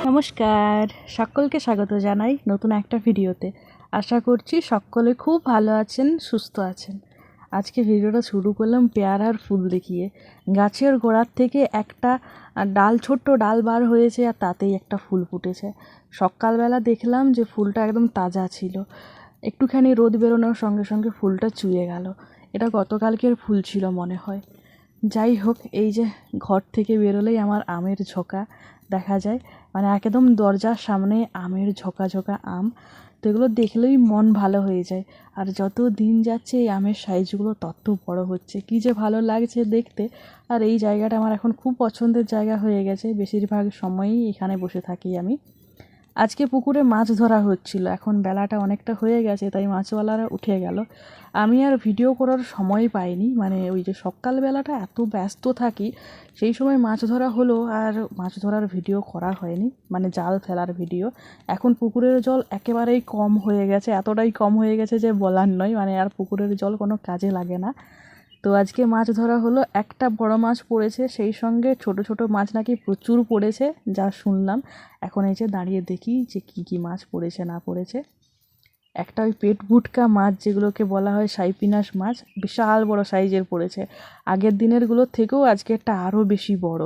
নমস্কার, সকলকে স্বাগত জানাই নতুন একটা ভিডিওতে। আশা করছি সকলে খুব ভালো আছেন, সুস্থ আছেন। আজকে ভিডিওটা শুরু করলাম পেয়ারার ফুল দেখিয়ে। গাছের গোড়ার থেকে একটা ছোট্ট ডাল বার হয়েছে আর তাতেই একটা ফুল ফুটেছে। সকালবেলা দেখলাম যে ফুলটা একদম তাজা ছিল, একটুখানি রোদ বেরোনোর সঙ্গে সঙ্গে ফুলটা চুয়ে গেল। এটা গতকালকের ফুল ছিল মনে হয়। যাই হোক, এই যে ঘর থেকে বেরোলেই আমার আমের ঝোঁকা দেখা যায়, মানে একদম দরজার সামনে আমের ঝোঁকা ঝোঁকা আম। তো এগুলো দেখলেই মন ভালো হয়ে যায়। আর যত দিন যাচ্ছে এই আমের সাইজগুলো তত বড় হচ্ছে, কী যে ভালো লাগছে দেখতে। আর এই জায়গাটা আমার এখন খুব পছন্দের জায়গা হয়ে গেছে, বেশিরভাগ সময়ই এখানে বসে থাকি আমি। আজকে পুকুরে মাছ ধরা হচ্ছিল, এখন বেলাটা অনেকটা হয়ে গেছে তাই মাছওয়ালারা উঠে গেল। আমি আর ভিডিও করার সময় পাইনি, মানে ওই যে সকালবেলাটা এত ব্যস্ত থাকি, সেই সময় মাছ ধরা হলো আর মাছ ধরার ভিডিও করা হয়নি, মানে জাল ফেলার ভিডিও। এখন পুকুরের জল একেবারেই কম হয়ে গেছে, এতটাই কম হয়ে গেছে যে বলার নয়, মানে আর পুকুরের জল কোনো কাজে লাগে না। তো আজকে মাছ ধরা হলো, একটা বড় মাছ পড়েছে, সেই সঙ্গে ছোট ছোট মাছ নাকি প্রচুর পড়েছে যা শুনলাম। এখন এই যে দাঁড়িয়ে দেখি যে কী কী মাছ পড়েছে না পড়েছে। একটা ওই পেট ভুটকা মাছ যেগুলোকে বলা হয় সাইপিনাস মাছ, বিশাল বড় সাইজের পড়েছে। আগের দিনেরগুলোর থেকেও আজকে একটা আরও বেশি বড়।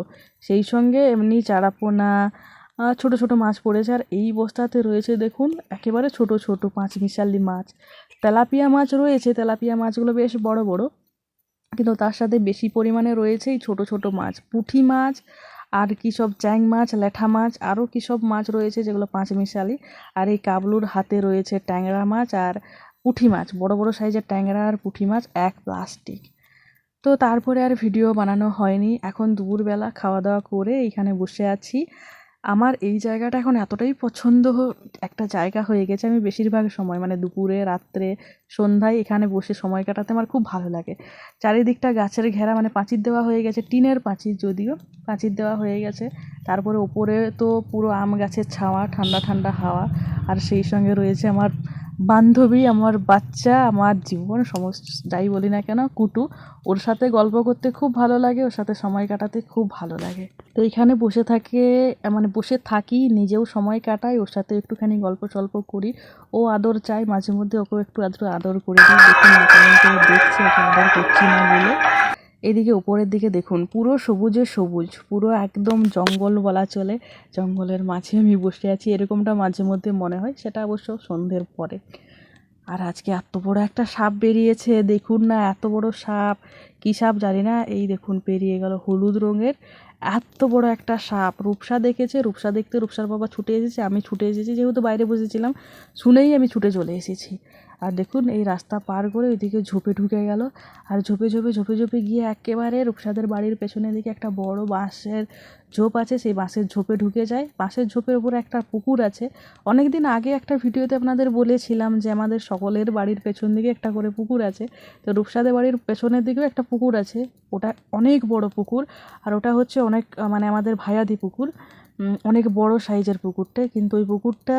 সেই সঙ্গে এমনি চারাপোনা ছোট ছোট মাছ পড়েছে। আর এই বস্তাতে রয়েছে দেখুন একেবারে ছোট ছোট পাঁচমিশালি মাছ। তেলাপিয়া মাছ রয়েছে, তেলাপিয়া মাছগুলো বেশ বড় বড়, কিন্তু তার সাথে বেশি পরিমাণে রয়েছে এই ছোটো ছোটো মাছ, পুঁটি মাছ আর কী সব চ্যাং মাছ, ল্যাঠা মাছ, আরও কী সব মাছ রয়েছে যেগুলো পাঁচমিশালি। আর এই কাবলুর হাতে রয়েছে ট্যাংরা মাছ আর পুঁটি মাছ, বড় বড় সাইজের ট্যাংরা আর পুঁটি মাছ এক প্লাস্টিক। তো তারপরে আর ভিডিও বানানো হয়নি। এখন দুপুরবেলা খাওয়া দাওয়া করে এইখানে বসে আছি। আমার এই জায়গাটা এখন এতটাই পছন্দ একটা জায়গা হয়ে গেছে, আমি বেশিরভাগ সময় মানে দুপুরে, রাত্রে, সন্ধ্যায় এখানে বসে সময় কাটাতে আমার খুব ভালো লাগে। চারিদিকটা গাছের ঘেরা, মানে পাঁচির দেওয়া হয়ে গেছে, টিনের পাঁচির, যদিও পাঁচির দেওয়া হয়ে গেছে। তারপরে ওপরে তো পুরো আম গাছের ছাওয়া, ঠান্ডা ঠান্ডা হাওয়া। আর সেই সঙ্গে রয়েছে আমার বান্ধবী, আমার বাচ্চা, আমার জীবন, সমস্ত যাই বলি না কেন, কুটু। ওর সাথে গল্প করতে খুব ভালো লাগে, ওর সাথে সময় কাটাতে খুব ভালো লাগে। তো এইখানে বসে থাকে, মানে বসে থাকি, নিজেও সময় কাটাই, ওর সাথে একটুখানি গল্প টল্প করি। ও আদর চায় মাঝে মধ্যে, ওকেও একটু আদর করে দিই। দেখুন না কেমন করে দেখছে ওকে আদর করছি না বলে। এদিকে উপরের দিকে দেখুন পুরো সবুজে সবুজ, পুরো একদম জঙ্গল বলা চলে। জঙ্গলের মাঝে আমি বসে আছি, এরকমটা মাঝে মধ্যে মনে হয়, সেটা অবশ্য সন্ধ্যের পরে। আর আজকে এত বড় একটা সাপ বেরিয়েছে, দেখুন না, এত বড় সাপ। কী সাপ জানি না, এই দেখুন পেরিয়ে গেল, হলুদ রঙের এত বড় একটা সাপ। রূপসা দেখেছে, রূপসা দেখতে রূপসার বাবা ছুটে এসেছে, আমি ছুটে এসেছি, যেহেতু বাইরে বসেছিলাম শুনেই আমি ছুটে চলে এসেছি। আর দেখুন এই রাস্তা পার করে ওইদিকে ঝোপে ঢুকে গেল। আর ঝোপে ঝোপে ঝোপে ঝোপে গিয়ে একেবারে রূপসাদের বাড়ির পেছনের দিকে একটা বড় বাঁশের ঝোপ আছে, সেই বাঁশের ঝোপে ঢুকে যায়। বাঁশের ঝোপের উপরে একটা পুকুর আছে। অনেক দিন আগে একটা ভিডিওতে আপনাদের বলেছিলাম যে আমাদের সকলের বাড়ির পেছন দিকে একটা করে পুকুর আছে। তো রূপসাদের বাড়ির পেছনের দিকেও একটা পুকুর আছে, ওটা অনেক বড় পুকুর। আর ওটা হচ্ছে অনেক মানে আমাদের ভায়াদি পুকুর, অনেক বড় সাইজের পুকুরটা, কিন্তু ওই পুকুরটা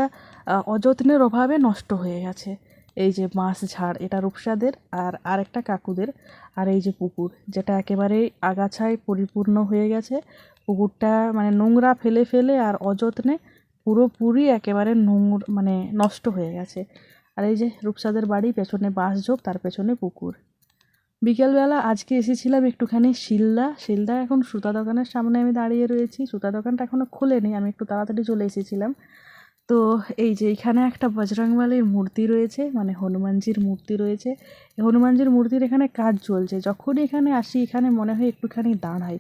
অযত্নের অভাবে নষ্ট হয়ে গেছে। এই যে বাঁশ ঝাড়, এটা রূপসাদের আর আরেকটা কাকুদের। আর এই যে পুকুর, যেটা একেবারেই আগাছায় পরিপূর্ণ হয়ে গেছে, পুকুরটা মানে নোংরা ফেলে ফেলে আর অযত্নে পুরোপুরি একেবারে মানে নষ্ট হয়ে গেছে। আর এই যে রূপসাদের বাড়ি, পেছনে বাঁশঝোপ, তার পেছনে পুকুর। বিকেলবেলা আজকে এসেছিলাম একটুখানি শিলদা, এখন সুতা দোকানের সামনে আমি দাঁড়িয়ে রয়েছি। সুতা দোকানটা এখনও খোলেনি, আমি একটু তাড়াতাড়ি চলে এসেছিলাম। তো এই যে এখানে একটা বজরংবলীর মূর্তি রয়েছে, মানে হনুমানজির মূর্তি রয়েছে। এই হনুমানজির মূর্তির এখানে কাজ চলছে। যখনই এখানে আসি এখানে মনে হয় একটুখানি দাঁড়াই,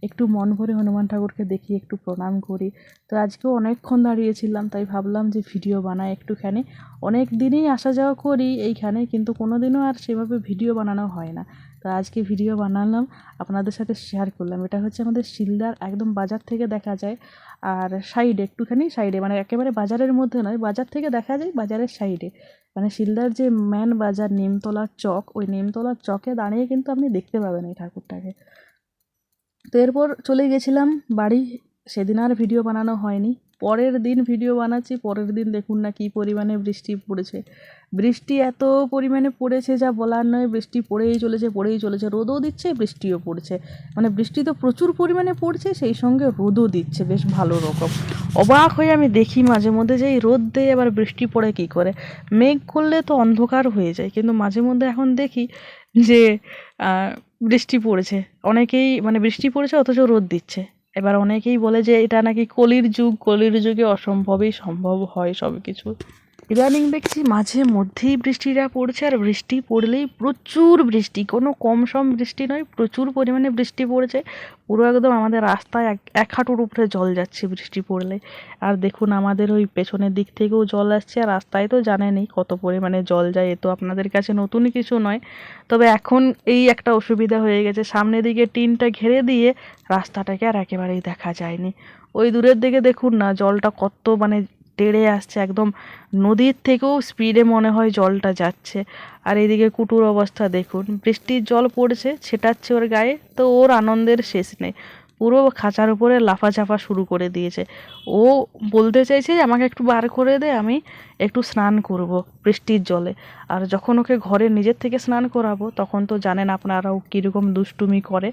একটু মন ভরে হনুমান ঠাকুরকে দেখি, একটু প্রণাম করি। তো আজকেও অনেকক্ষণ দাঁড়িয়েছিলাম, তাই ভাবলাম যে ভিডিও বানাই একটুখানি। অনেক দিনই আসা যাওয়া করি এইখানে, কিন্তু কোনো দিনও আর সেভাবে ভিডিও বানানো হয় না। তো আজকে ভিডিও বানালাম, আপনাদের সাথে শেয়ার করলাম। এটা হচ্ছে আমাদের শিলদার, একদম বাজার থেকে দেখা যায়। আর সাইডে, একটুখানি সাইডে, মানে একেবারে বাজারের মধ্যে নয়, বাজার থেকে দেখা যায়, বাজারের সাইডে। মানে শিলদার যে মেন বাজার, নিমতলার চক, ওই নিমতলার চকে দাঁড়িয়ে কিন্তু আপনি দেখতে পাবেন এই ঠাকুরটাকে। তো এরপর চলে গেছিলাম বাড়ি, সেদিন আর ভিডিও বানানো হয়নি। পরের দিন ভিডিও বানাচ্ছি, পরের দিন দেখুন না কী পরিমাণে বৃষ্টি পড়েছে। বৃষ্টি এত পরিমাণে পড়েছে যা বলার নয়, বৃষ্টি পড়েই চলেছে, রোদও দিচ্ছে বৃষ্টিও পড়ছে, মানে বৃষ্টি তো প্রচুর পরিমাণে পড়ছে, সেই সঙ্গে রোদও দিচ্ছে বেশ ভালো রকম। অবাক হয়ে আমি দেখি মাঝে মধ্যে যে এই রোদ দেয় আবার বৃষ্টি পড়ে কী করে, মেঘ করলে তো অন্ধকার হয়ে যায়, কিন্তু মাঝে মধ্যে এখন দেখি যে বৃষ্টি পড়েছে, অনেকেই মানে বৃষ্টি পড়েছে অথচ রোদ দিচ্ছে। এবার অনেকেই বলে যে এটা নাকি কলির যুগ, কলির যুগে অসম্ভবই সম্ভব হয় সব কিছু। ইদানিং দেখছি মাঝে মধ্যেই বৃষ্টিটা পড়ছে, আর বৃষ্টি পড়লেই প্রচুর বৃষ্টি, কোনো কম সম বৃষ্টি নয়, প্রচুর পরিমাণে বৃষ্টি পড়েছে। পুরো একদম আমাদের রাস্তায় এক হাঁটুর উপরে জল যাচ্ছে বৃষ্টি পড়লে। আর দেখুন আমাদের ওই পেছনের দিক থেকেও জল আসছে, আর রাস্তায় তো জানেনই কত পরিমাণে জল যায়, এ তো আপনাদের কাছে নতুন কিছু নয়। তবে এখন এই একটা অসুবিধা হয়ে গেছে, সামনের দিকে টিনটা ঘিরে দিয়ে রাস্তাটাকে আর একেবারেই দেখা যায়নি। ওই দূরের দিকে দেখুন না জলটা কত মানে তেড়ে আসছে, একদম নদীর থেকেও স্পিডে মনে হয় জলটা যাচ্ছে। আর এদিকে কুটুর অবস্থা দেখুন, বৃষ্টির জল পড়ছে ছেটাচ্ছে ওর গায়ে, তো ওর আনন্দের শেষ নেই, পুরো খাঁচার উপরে লাফাঝাফা শুরু করে দিয়েছে। ও বলতে চাইছে যে আমাকে একটু বার করে দে, আমি একটু স্নান করব বৃষ্টির জলে। আর যখন ওকে ঘরে নিজের থেকে স্নান করাবো তখন তো জানেন আপনারাও কীরকম দুষ্টুমি করে,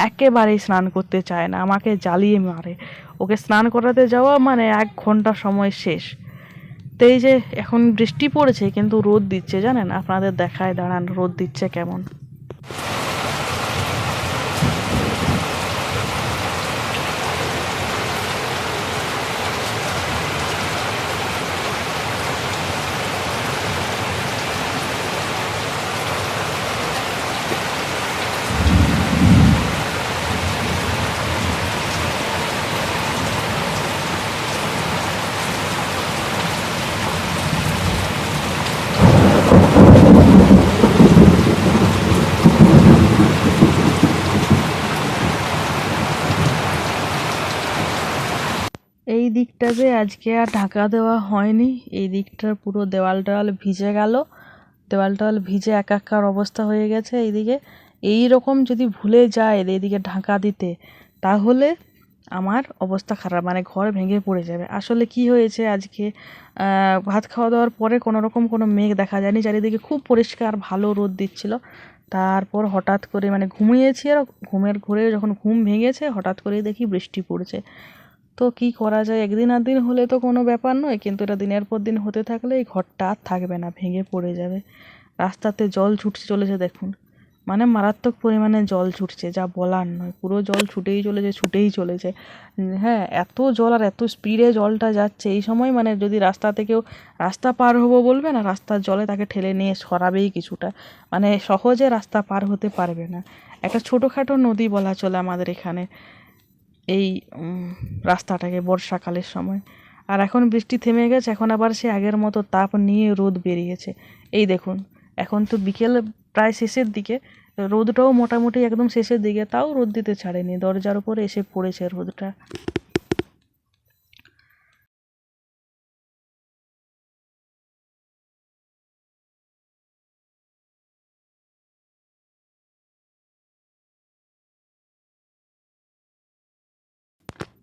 একেবারেই স্নান করতে চায় না, আমাকে জ্বালিয়ে মারে। ওকে স্নান করাতে যাওয়া মানে 1 ঘন্টা সময় শেষ। তো এই যে এখন বৃষ্টি পড়েছে কিন্তু রোদ দিচ্ছে, জানেন আপনাদের দেখায় দাঁড়ান রোদ দিচ্ছে কেমন। এই দিকটা যে আজকে আর ঢাকা দেওয়া হয়নি, এই দিকটার পুরো দেওয়াল টেওয়াল ভিজে গেল, দেওয়াল টেওয়াল ভিজে একাকার অবস্থা হয়ে গেছে এইদিকে। এই রকম যদি ভুলে যায় এইদিকে ঢাকা দিতে, তাহলে আমার অবস্থা খারাপ, মানে ঘর ভেঙে পড়ে যাবে। আসলে কি হয়েছে আজকে, ভাত খাওয়া দাওয়ার পরে কোনো রকম কোনো মেঘ দেখা যায়নি, চারিদিকে খুব পরিষ্কার ভালো রোদ দিচ্ছিল। তারপর হঠাৎ করে মানে ঘুমিয়েছি, আর ঘুমের ঘোরে যখন ঘুম ভেঙেছে হঠাৎ করেই দেখি বৃষ্টি পড়ছে। তো কি করা যায়, একদিন আর দিন হলে তো কোনো ব্যাপার নয়, কিন্তু এটা দিনের পর দিন হতে থাকলে এই ঘরটা আর থাকবে না, ভেঙে পড়ে যাবে। রাস্তাতে জল ছুটে চলেছে দেখুন, মানে মারাত্মক পরিমাণে জল ছুটছে যা বলার নয়, পুরো জল ছুটেই চলেছে। হ্যাঁ, এত জল আর এত স্পিডে জলটা যাচ্ছে, এই সময় মানে যদি রাস্তা থেকেও রাস্তা পার হবো বলবে না, রাস্তার জলে তাকে ঠেলে নিয়ে সরাবেই কিছুটা, মানে সহজে রাস্তা পার হতে পারবে না। একটা ছোটোখাটো নদী বলা চলে আমাদের এখানে এই রাস্তাটাকে বর্ষাকালের সময়। আর এখন বৃষ্টি থেমে গেছে, এখন আবার সে আগের মতো তাপ নিয়ে রোদ বেরিয়েছে। এই দেখুন এখন তো বিকেল প্রায় শেষের দিকে, রোদটাও মোটামুটি একদম শেষের দিকে, তাও রোদ দিতে ছাড়েনি, দরজার উপরে এসে পড়েছে রোদটা।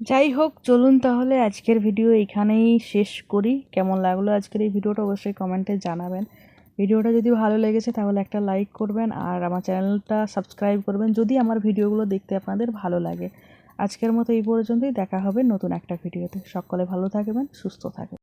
যাই হোক, চলুন তাহলে আজকের ভিডিও এখানেই শেষ করি। কেমন লাগলো আজকের এই ভিডিওটা অবশ্যই কমেন্টে জানাবেন। ভিডিওটা যদি ভালো লেগেছে তাহলে একটা লাইক করবেন, আর আমার চ্যানেলটা সাবস্ক্রাইব করবেন যদি আমার ভিডিওগুলো দেখতে আপনাদের ভালো লাগে। আজকের মতো এই পর্যন্তই, দেখা হবে নতুন একটা ভিডিওতে। সকলে ভালো থাকবেন, সুস্থ থাকবেন।